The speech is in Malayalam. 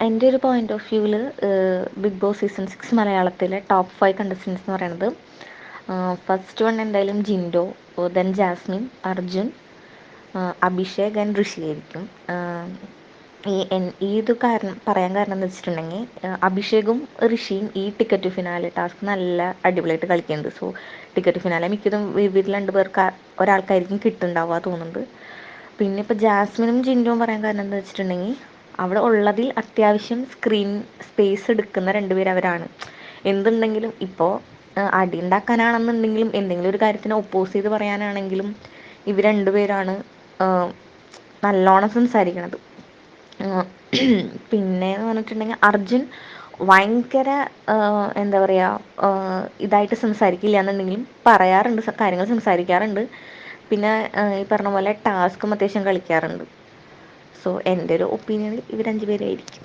എൻ്റെ ഒരു പോയിന്റ് ഓഫ് വ്യൂവിൽ ബിഗ് ബോസ് സീസൺ 6 മലയാളത്തിലെ ടോപ്പ് 5 കണ്ടസ്റ്റൻസ് എന്ന് പറയുന്നത്, ഫസ്റ്റ് വൺ എന്തായാലും Jindo, then Jasmine, Arjun, Abhishek and Rishi ആയിരിക്കും. ഈ ഇത് പറയാൻ കാരണം എന്ന് വെച്ചിട്ടുണ്ടെങ്കിൽ, അഭിഷേകും ഋഷിയും ഈ ടിക്കറ്റ് ടു ഫിനാലെ ടാസ്ക് നല്ല അടിപൊളിയായിട്ട് കളിക്കുന്നുണ്ട്. സോ ടിക്കറ്റ് ടു ഫിനാലെ മിക്കതും ഇവർ രണ്ടുപേർക്ക് ഒരാൾക്കായിരിക്കും കിട്ടുന്നുണ്ടാവുക തോന്നുന്നുണ്ട്. പിന്നെ ഇപ്പോൾ ജാസ്മിനും ജിൻഡോയും പറയാൻ കാരണം എന്താ വെച്ചിട്ടുണ്ടെങ്കിൽ, അവിടെ ഉള്ളതിൽ അത്യാവശ്യം സ്ക്രീൻ സ്പേസ് എടുക്കുന്ന രണ്ടുപേരും അവരാണ്. എന്തുണ്ടെങ്കിലും ഇപ്പോൾ അടി ഉണ്ടാക്കാനാണെന്നുണ്ടെങ്കിലും എന്തെങ്കിലും ഒരു കാര്യത്തിന് ഒപ്പോസ് ചെയ്ത് പറയാനാണെങ്കിലും ഇവർ രണ്ടുപേരാണ് നല്ലോണം സംസാരിക്കണത്. പിന്നെ എന്ന് പറഞ്ഞിട്ടുണ്ടെങ്കിൽ അർജുൻ ഭയങ്കര എന്താ പറയുക, ഇതായിട്ട് സംസാരിക്കില്ല എന്നുണ്ടെങ്കിലും പറയാറുണ്ട്, കാര്യങ്ങൾ സംസാരിക്കാറുണ്ട്. പിന്നെ ഈ പറഞ്ഞ പോലെ ടാസ്കും അത്യാവശ്യം കളിക്കാറുണ്ട്. സോ എൻ്റെ ഒരു ഒപ്പീനിയനിൽ ഇവർ 5 പേരായിരിക്കും.